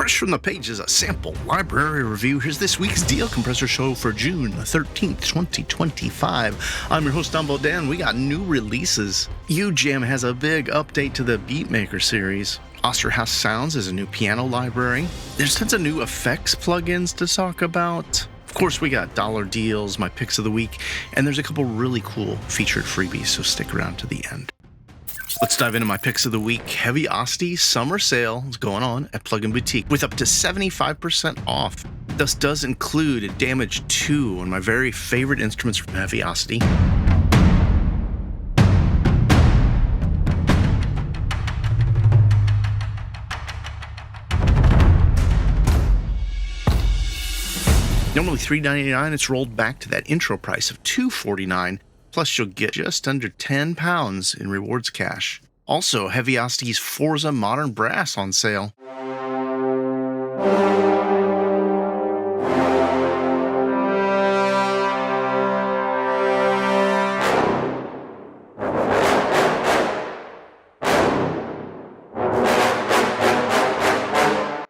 Fresh from the page is a sample library review. Here's this week's Deal Compressor show for June 13th, 2025. I'm your host, Dumbo Dan. We got new releases. UJam has a big update to the Beatmaker series. Osterhouse Sounds is a new piano library. There's tons of new effects plugins to talk about. Of course, we got dollar deals, my picks of the week, and there's a couple really cool featured freebies, so stick around to the end. Let's dive into my picks of the week. Heaviosity Summer Sale is going on at Plugin Boutique with up to 75% off. This does include Damage 2, one of my very favorite instruments from Heaviosity. Normally $3.99, it's rolled back to that intro price of $2.49. Plus, you'll get just under £10 in rewards cash. Also, Heaviosity's Forza Modern Brass on sale.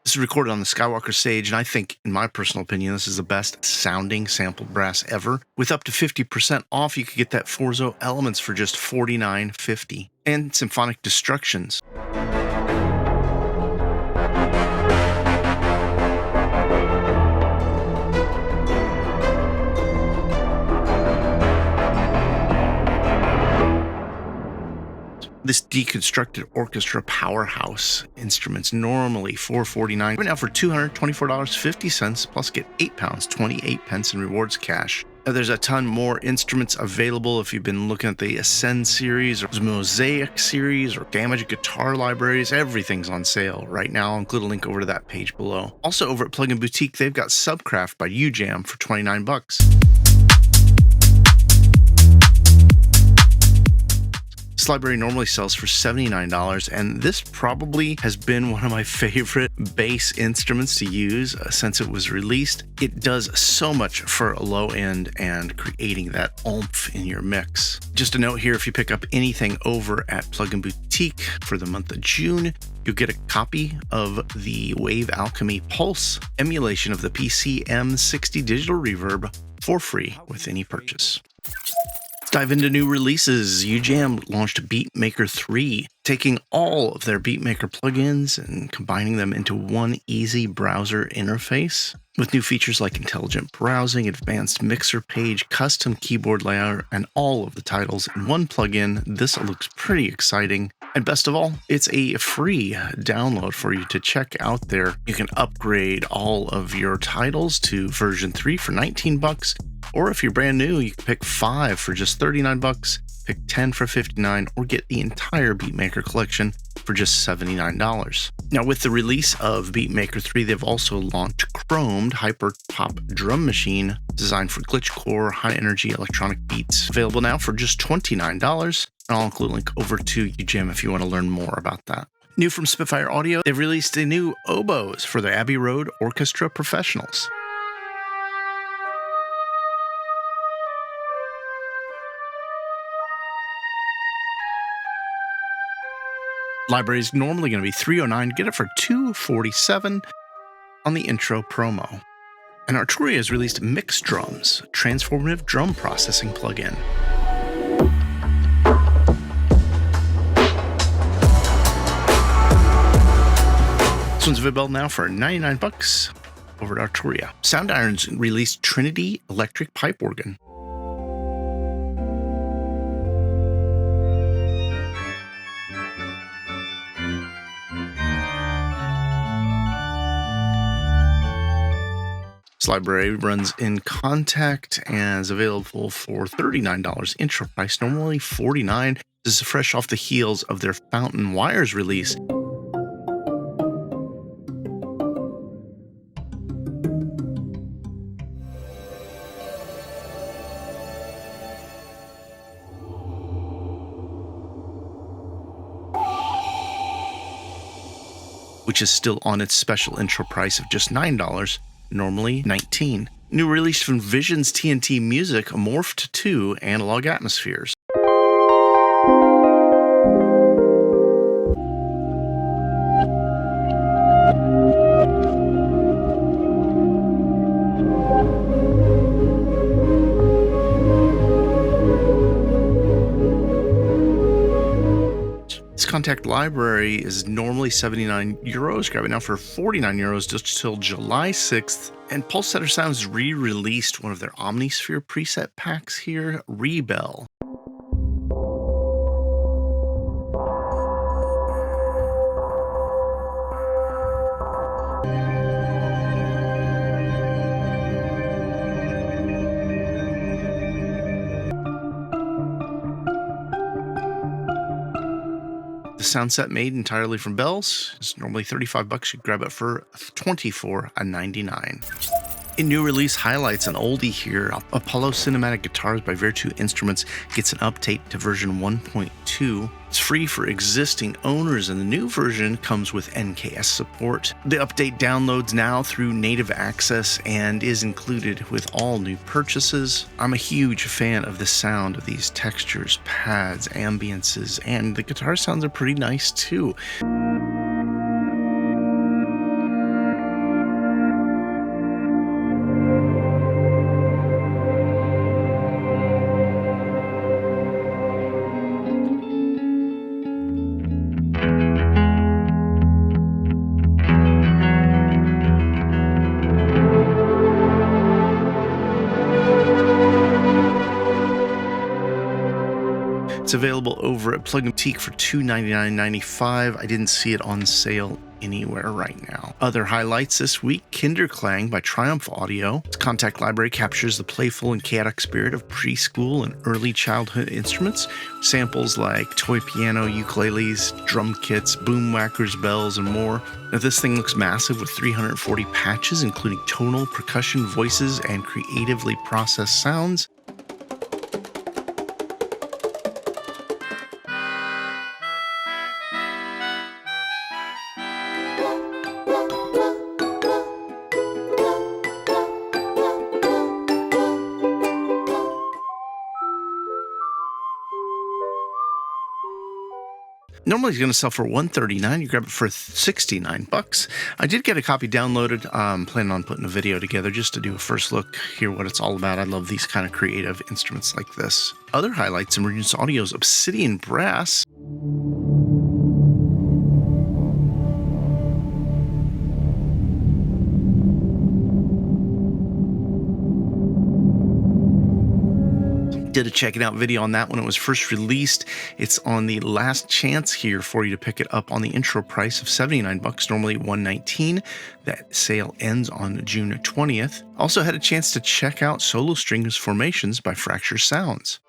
This is recorded on the Skywalker stage, and I think, in my personal opinion, this is the best sounding sampled brass ever. With up to 50% off, you could get that Forzo Elements for just $49.50. And Symphonic Destructions. This deconstructed orchestra powerhouse instruments normally $449, but now for $224.50 plus get £8.28 in rewards cash. Now, there's a ton more instruments available if you've been looking at the Ascend series or Mosaic series or Damage guitar libraries. Everything's on sale right now. I'll include a link over to that page below. Also over at Plugin Boutique, they've got Subcraft by UJam for $29. This library normally sells for $79, and this probably has been one of my favorite bass instruments to use since it was released. It does so much for a low end and creating that oomph in your mix. Just a note here, if you pick up anything over at Plugin Boutique for the month of June, you'll get a copy of the Wave Alchemy Pulse emulation of the PC-M60 digital reverb for free with any purchase. Dive into new releases. UJam launched Beatmaker 3, taking all of their Beatmaker plugins and combining them into one easy browser interface. With new features like intelligent browsing, advanced mixer page, custom keyboard layout, and all of the titles in one plugin, this looks pretty exciting. And best of all, it's a free download for you to check out there. You can upgrade all of your titles to version 3 for $19. Or if you're brand new, you can pick 5 for just $39, pick 10 for $59, or get the entire Beatmaker collection for just $79. Now, with the release of Beatmaker 3, they've also launched Chromed Hyper Pop Drum Machine, designed for glitchcore, high-energy electronic beats. Available now for just $29, and I'll include a link over to UJam if you want to learn more about that. New from Spitfire Audio, they've released a new oboes for the Abbey Road Orchestra Professionals. Library is normally going to be $309. Get it for $247 on the intro promo. And Arturia has released Mix Drums, a transformative drum processing plugin. This one's available now for $99 over at Arturia. Sound Irons released Trinity Electric Pipe Organ. This library runs in Contact and is available for $39 intro price, normally $49. This is fresh off the heels of their Fountain Wires release. Which is still on its special intro price of just $9. Normally $19. New release from Visions TNT Music, Morphed 2 Analog Atmospheres. Contact Library is normally €79. Grab it now for €49 just till July 6th. And Pulsesetter Sounds re-released one of their Omnisphere preset packs here, Rebel. The sound set made entirely from bells is normally $35. You grab it for $24.99. In new release highlights, an oldie here, Apollo Cinematic Guitars by Virtu Instruments gets an update to version 1.2. It's free for existing owners, and the new version comes with NKS support. The update downloads now through native access and is included with all new purchases. I'm a huge fan of the sound of these textures, pads, ambiances, and the guitar sounds are pretty nice too. It's available over at Plug and Teak for $299.95. I didn't see it on sale anywhere right now. Other highlights this week, Kinderklang by Triumph Audio. Its Contact Library captures the playful and chaotic spirit of preschool and early childhood instruments. Samples like toy piano, ukuleles, drum kits, boom whackers, bells, and more. Now, this thing looks massive with 340 patches, including tonal, percussion, voices, and creatively processed sounds. Normally it's going to sell for $139. You grab it for $69. I did get a copy downloaded. I'm planning on putting a video together just to do a first look, hear what it's all about. I love these kind of creative instruments like this. Other highlights, Emergence Audio's Obsidian Brass. Did a check it out video on that when it was first released. It's on the last chance here for you to pick it up on the intro price of $79, normally $119. That sale ends on June 20th. Also had a chance to check out Solo Strings Formations by Fracture Sounds.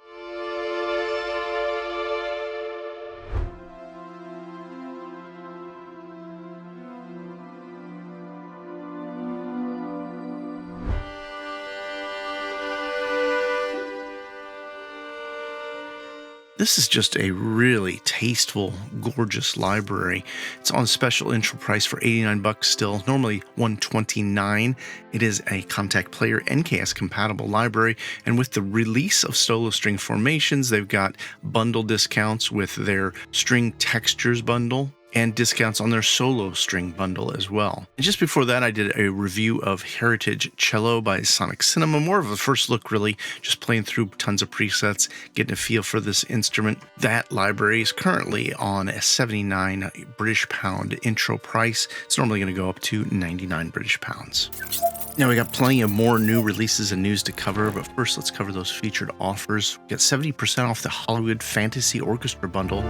This is just a really tasteful, gorgeous library. It's on special intro price for $89 still, normally $129. It is a Contact Player NKS compatible library, and with the release of Solo String Formations, they've got bundle discounts with their String Textures bundle and discounts on their solo string bundle as well. And just before that, I did a review of Heritage Cello by Sonic Cinema, more of a first look really, just playing through tons of presets, getting a feel for this instrument. That library is currently on a 79 British pound intro price. It's normally going to go up to 99 British pounds. Now we got plenty of more new releases and news to cover, but first let's cover those featured offers. We got 70% off the Hollywood Fantasy Orchestra bundle.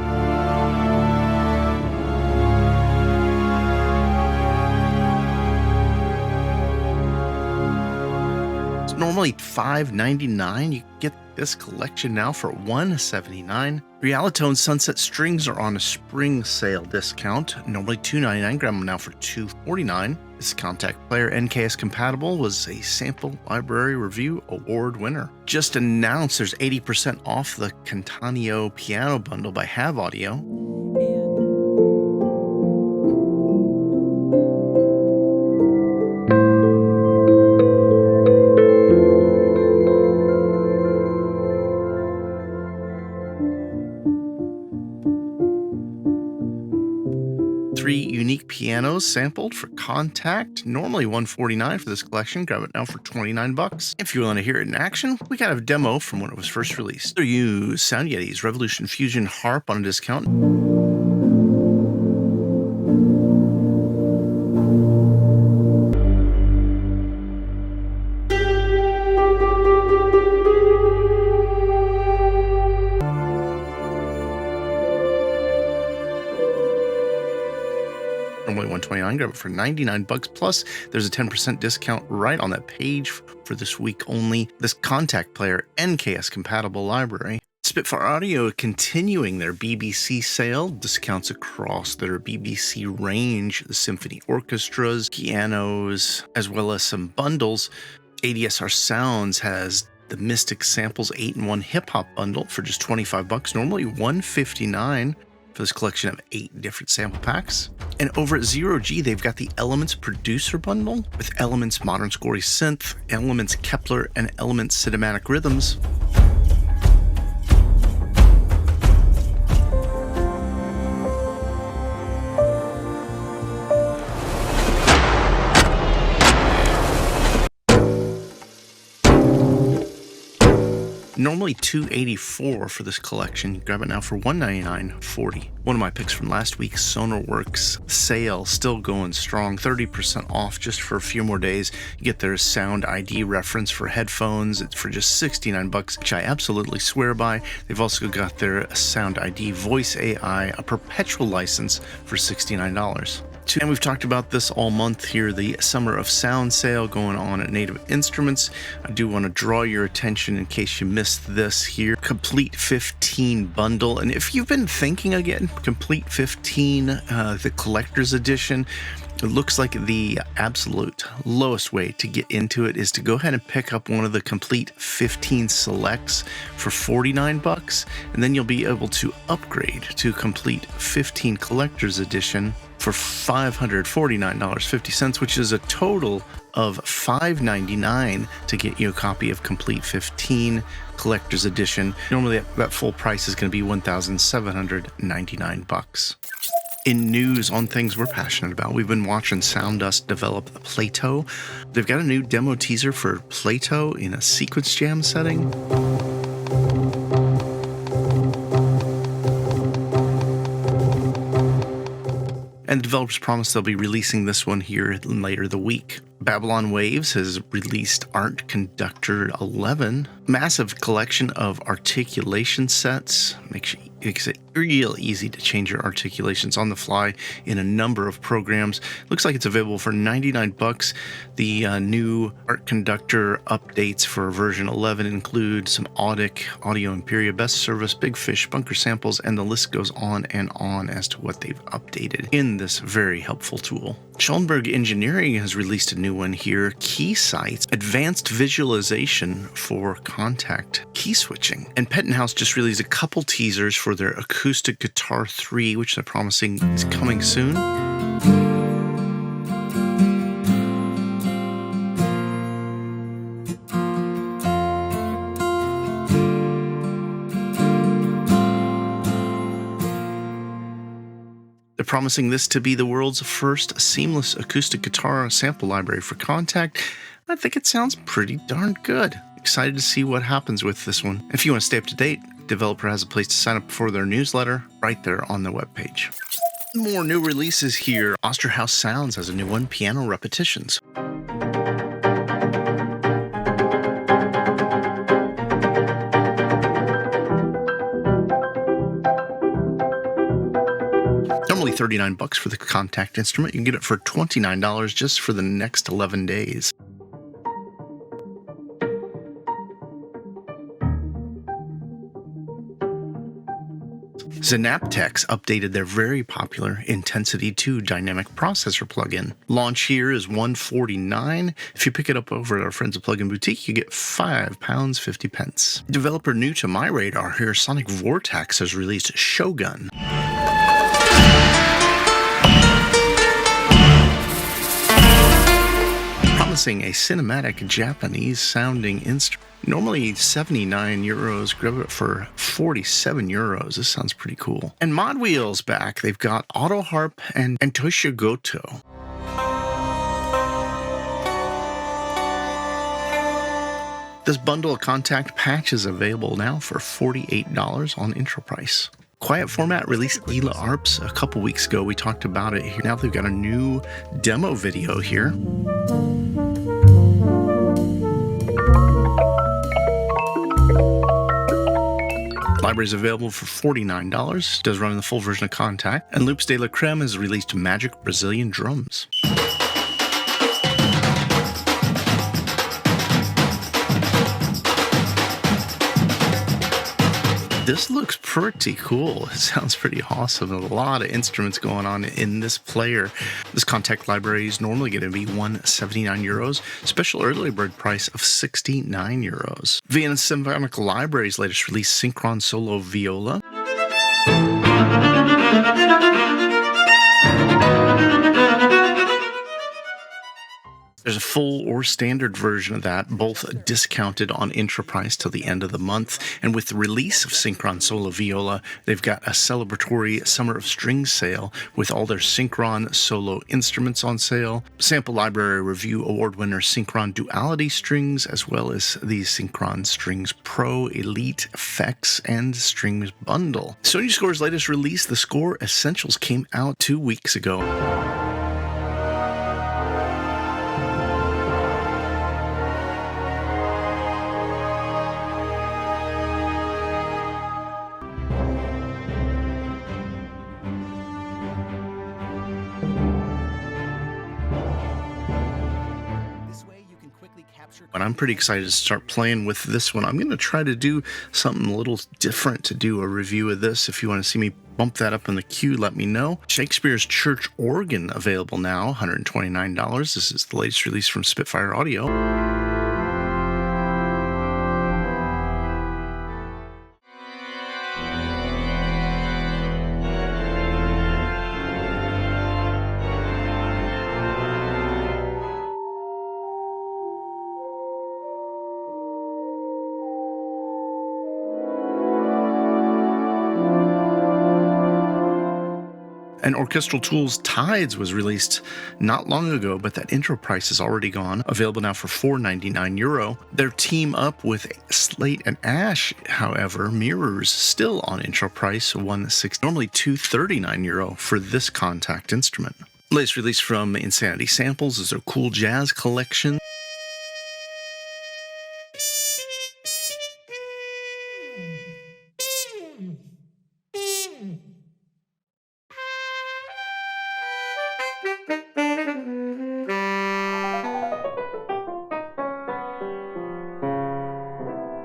Normally $5.99. You get this collection now for $179. Realitone Sunset Strings are on a spring sale discount. Normally $299. Grab them now for $249. This Contact Player NKS compatible was a Sample Library Review Award winner. Just announced there's 80% off the Cantaneo piano bundle by Have Audio. Three unique pianos sampled for Contact, normally $149 for this collection. Grab it now for $29. If you want to hear it in action, we got a demo from when it was first released. They use Sound Yeti's Revolution Fusion harp on a discount. $149. Grab it for $99 plus. There's a 10% discount right on that page for this week only. This contact player NKS compatible library. Spitfire Audio continuing their BBC sale. Discounts across their BBC range, the symphony orchestras, pianos, as well as some bundles. ADSR Sounds has the Mystic Samples 8-in-1 hip-hop bundle for just $25, normally $159 for this collection of 8 different sample packs. And over at Zero G, they've got the Elements Producer Bundle with Elements Modern Scoring Synth, Elements Kepler, and Elements Cinematic Rhythms. Normally $284 for this collection. Grab it now for $199.40. One of my picks from last week, SonarWorks sale, still going strong. 30% off just for a few more days. You get their Sound ID reference for headphones. It's for just $69, which I absolutely swear by. They've also got their Sound ID Voice AI, a perpetual license for $69. And we've talked about this all month here, the Summer of Sound sale going on at Native Instruments. I do want to draw your attention in case you missed this here. Complete 15 bundle. And if you've been thinking again, Complete 15, the collector's edition, it looks like the absolute lowest way to get into it is to go ahead and pick up one of the Complete 15 selects for $49, and then you'll be able to upgrade to Complete 15 Collector's Edition for $549.50, which is a total of $599 to get you a copy of Complete 15 Collector's Edition. Normally that full price is going to be $1,799. In news on things we're passionate about, we've been watching Soundust develop Plato. They've got a new demo teaser for Plato in a sequence jam setting. And the developers promise they'll be releasing this one here later the week. Babylon Waves has released Art Conductor 11, massive collection of articulation sets. Makes it real easy to change your articulations on the fly in a number of programs. Looks like it's available for $99. The new Art Conductor updates for version 11 include some Audic, Audio Imperia, Best Service, Big Fish, Bunker Samples, and the list goes on and on as to what they've updated in this very helpful tool. Schoenberg Engineering has released a new one here, Key Sites, Advanced Visualization for Contact Key Switching. And Pettenhouse just released a couple teasers for their Acoustic Guitar 3, which they're promising is coming soon. They're promising this to be the world's first seamless acoustic guitar sample library for Contact. I think it sounds pretty darn good. Excited to see what happens with this one. If you want to stay up to date, developer has a place to sign up for their newsletter right there on their webpage. More new releases here. Osterhaus Sounds has a new one, Piano Repetitions. Normally $39 for the Contact instrument. You can get it for $29 just for the next 11 days. Synaptex updated their very popular Intensity 2 dynamic processor plugin. Launch here is $149. If you pick it up over at our friends at Plugin Boutique, you get £5.50. Developer new to my radar here, Sonic Vortex, has released Shogun. Promising a cinematic Japanese sounding instrument. Normally 79 euros, grab it for 47 euros. This sounds pretty cool. And Mod Wheel's back. They've got Auto Harp and Tosha Goto. This bundle of Contact patch is available now for $48 on intro price. Quiet Format released Ela Arps a couple weeks ago. We talked about it here. Now they've got a new demo video here. Library is available for $49. Does run in the full version of Contact. And Loops de la Creme has released Magic Brazilian Drums. This looks pretty cool. It sounds pretty awesome. A lot of instruments going on in this player. This Contact library is normally going to be €179. Special early bird price of €69. Vienna Symphonic Library's latest release, Synchron Solo Viola. There's a full or standard version of that, both discounted on intro price till the end of the month. And with the release of Synchron Solo Viola, they've got a celebratory Summer of Strings sale with all their Synchron solo instruments on sale. Sample Library Review Award winner Synchron Duality Strings, as well as the Synchron Strings Pro Elite Effects and Strings Bundle. Sony Score's latest release, the Score Essentials, came out 2 weeks ago. But I'm pretty excited to start playing with this one. I'm going to try to do something a little different to do a review of this. If you want to see me bump that up in the queue, let me know. Shakespeare's Church Organ available now, $129. This is the latest release from Spitfire Audio. And Orchestral Tools Tides was released not long ago, but that intro price is already gone. Available now for €499. Their team up with Slate and Ash, however, mirrors still on intro price, €160, normally €239 for this Contact instrument. Latest release from Insanity Samples is their Cool Jazz collection.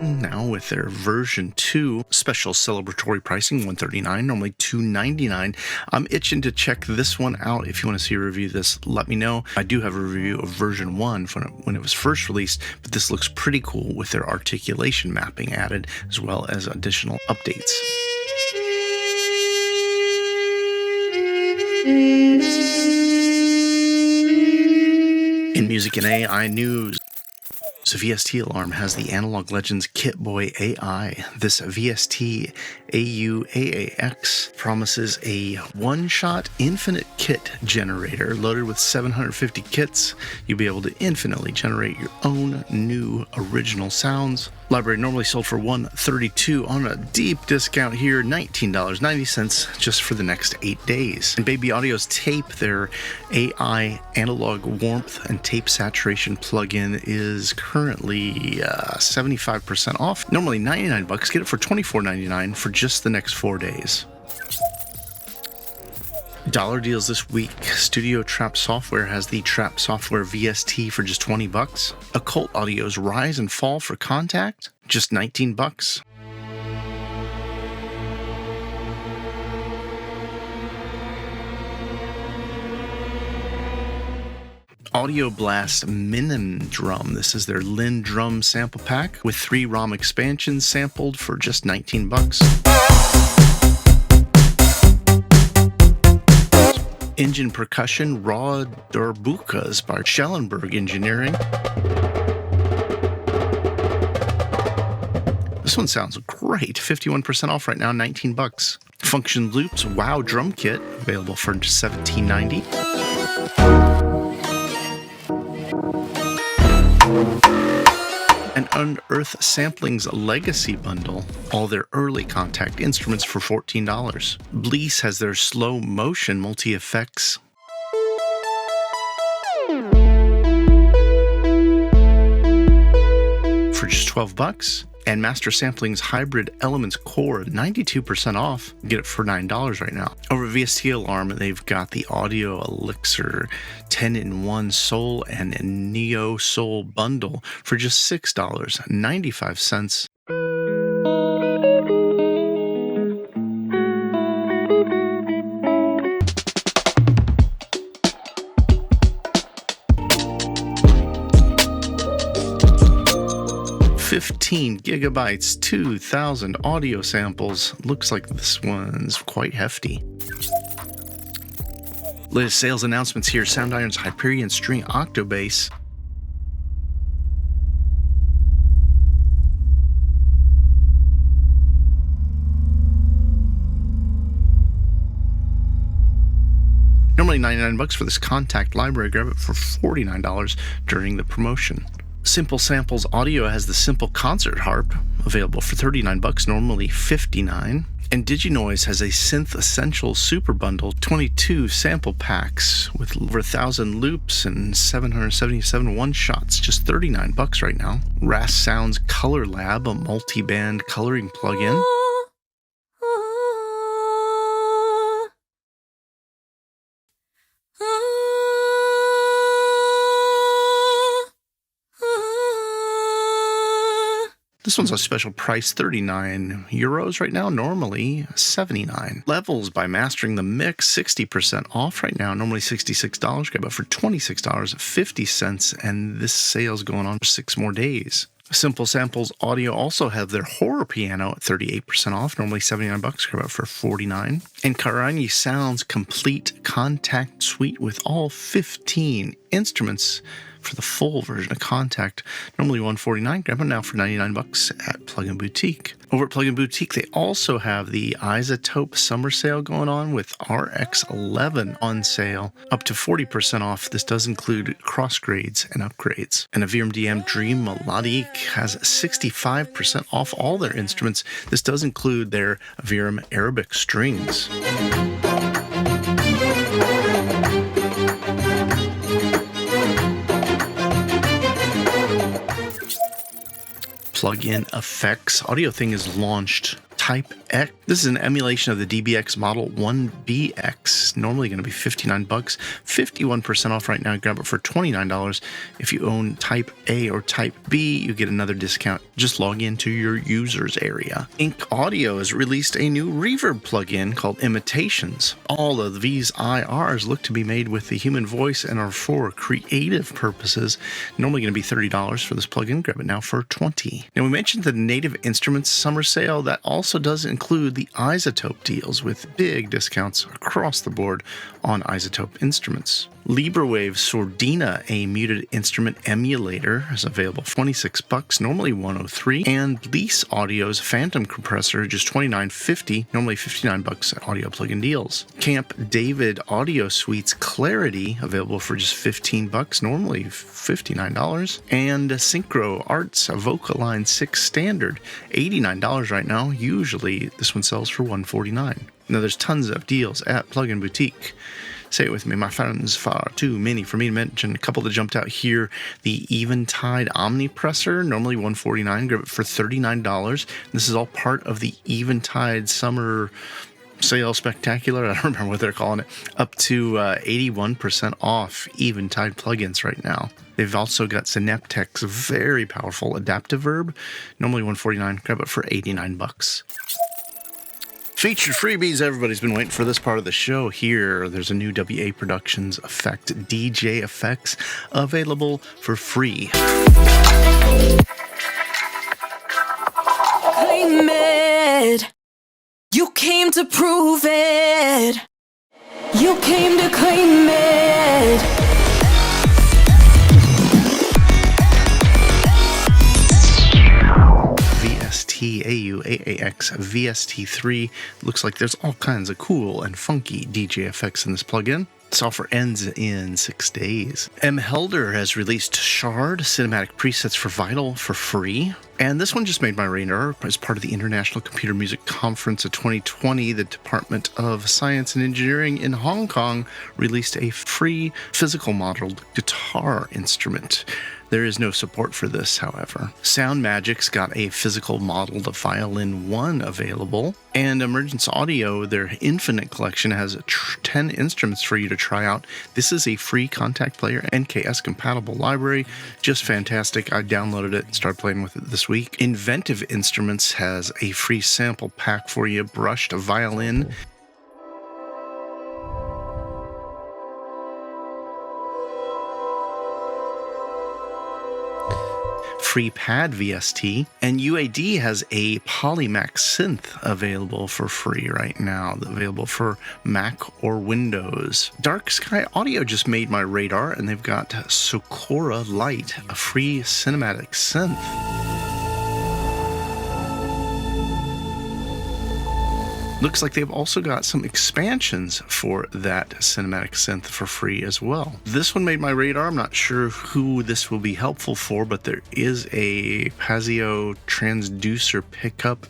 Now with their version 2 special celebratory pricing, $139, normally $299. I'm itching to check this one out. If you want to see a review of this, let me know. I do have a review of version 1 when it was first released, but this looks pretty cool with their articulation mapping added, as well as additional updates. In music and AI news, the VST Alarm has the Analog Legends Kit Boy AI. This VST AUAAX promises a one-shot infinite kit generator loaded with 750 kits. You'll be able to infinitely generate your own new original sounds. Library normally sold for $132 on a deep discount here, $19.90 just for the next 8 days. And Baby Audio's Tape, their AI analog warmth and tape saturation plugin, is currently 75% off. Normally $99. Get it for $24.99 for just the next 4 days. Dollar deals this week. Studio Trap Software has the Trap Software VST for just $20. Occult Audio's Rise and Fall for Contact, just $19. Audio Blast Minim Drum. This is their Lin Drum sample pack with 3 ROM expansions sampled for just $19. Engine Percussion Raw Darbukas by Schellenberg Engineering. This one sounds great. 51% off right now, $19. Function Loops Wow Drum Kit, available for $17.90. And Unearth Sampling's Legacy Bundle, all their early Contact instruments for $14. Blease has their Slow Motion Multi-Effects. For just $12. And Master Sampling's Hybrid Elements Core, 92% off. Get it for $9 right now. Over at VST Alarm, they've got the Audio Elixir 10-in-1 Soul and Neo Soul bundle for just $6.95. $15 GB, 2,000 audio samples. Looks like this one's quite hefty. Latest sales announcements here. Sound Iron's Hyperion String Octobass. Normally $99 for this Contact Library. Grab it for $49 during the promotion. Simple Samples Audio has the Simple Concert Harp, available for $39, normally $59. And DigiNoise has a Synth Essentials Super Bundle, 22 sample packs with over 1,000 loops and 777 one-shots, just $39 right now. RAS Sounds Color Lab, a multi-band coloring plugin. This one's a special price, €39 right now, normally $79. Levels by Mastering the Mix, 60% off right now, normally $66. Grab it for $26.50, and this sale's going on for 6 more days. Simple Samples Audio also have their horror piano at 38% off, normally $79. Grab it for $49. And Karani Sounds Complete Contact Suite with all 15 instruments for the full version of Contact, normally $149. Grab them now for $99 at Plugin Boutique. Over at Plugin Boutique, they also have the Isotope summer sale going on with RX11 on sale, up to 40% off. This does include cross grades and upgrades. And a VRMDM Dream Melodique has 65% off all their instruments. This does include their VRM Arabic strings. Plug-in Effects Audio Thing is launched. Type X. This is an emulation of the DBX Model 1BX. Normally going to be $59, 51% off right now. Grab it for $29. If you own Type A or Type B, you get another discount. Just log into your users area. Ink Audio has released a new reverb plugin called Imitations. All of these IRs look to be made with the human voice and are for creative purposes. Normally going to be $30 for this plugin. Grab it now for $20. Now we mentioned the Native Instruments summer sale. That also does include the Isotope deals with big discounts across the board on Isotope instruments. LibreWave Sordina, a muted instrument emulator, is available for $26, normally $103. And Lease Audio's Phantom Compressor, just $29.50, normally $59 at Audio Plugin Deals. Camp David Audio Suite's Clarity, available for just $15, normally $59. And Synchro Arts Vocaline 6 Standard, $89 right now. Usually this one sells for $149. Now there's tons of deals at Plugin Boutique. Say it with me, my friends, far too many for me to mention. A couple that jumped out here. The Eventide Omnipressor, normally $149, grab it for $39. This is all part of the Eventide Summer Sale Spectacular. I don't remember what they're calling it. Up to 81% off Eventide plugins right now. They've also got Synaptech's very powerful Adaptive Verb, normally $149, grab it for $89. Featured freebies. Everybody's been waiting for this part of the show here. There's a new WA Productions Effect DJ Effects available for free. Claim it. You came to prove it. You came to claim it. VST-AUAAX VST3. Looks like there's all kinds of cool and funky DJ effects in this plugin. Software ends in 6 days. M. Helder has released Shard Cinematic Presets for Vital for free. And this one just made my radar as part of the International Computer Music Conference of 2020. The Department of Science and Engineering in Hong Kong released a free physical modeled guitar instrument. There is no support for this, however. Sound Magic's got a physical modeled Violin 1 available, and Emergence Audio, their Infinite collection, has 10 instruments for you to try out. This is a free contact player, NKS compatible library, just fantastic. I downloaded it and started playing with it this week. Inventive Instruments has a free sample pack for you, brushed violin, free pad VST, and UAD has a Polymac synth available for free right now, available for Mac or Windows. Dark Sky Audio just made my radar, and they've got Socorro Lite, a free cinematic synth. Looks like they've also got some expansions for that cinematic synth for free as well. This one made my radar. I'm not sure who this will be helpful for, but there is a Pasio transducer pickup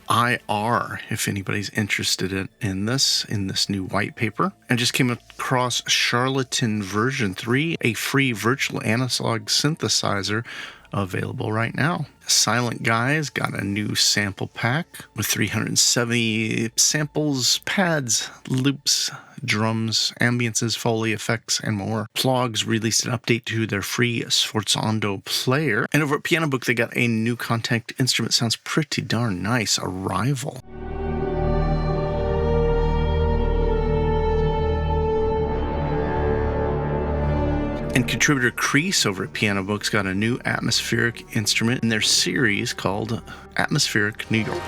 IR if anybody's interested in this new white paper. And just came across Charlatan version 3, a free virtual analog synthesizer available right now. Silent Guy's got a new sample pack with 370 samples, pads, loops, drums, ambiances, Foley effects, and more. Plogs released an update to their free Sforzando player. And over at Piano Book, they got a new contact instrument. Sounds pretty darn nice. Arrival. And contributor Crease over at Piano Book's got a new atmospheric instrument in their series called Atmospheric New York.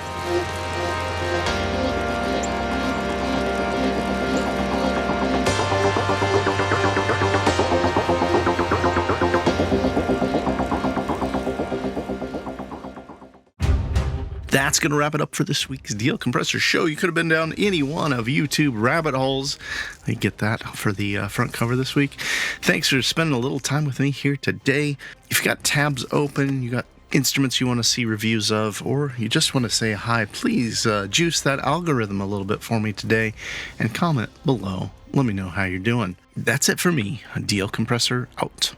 That's going to wrap it up for this week's Deal Compressor show. You could have been down any one of YouTube rabbit holes. I get that for the front cover this week. Thanks for spending a little time with me here today. If you got tabs open, you got instruments you want to see reviews of, or you just want to say hi, please juice that algorithm a little bit for me today and comment below. Let me know how you're doing. That's it for me. Deal Compressor out.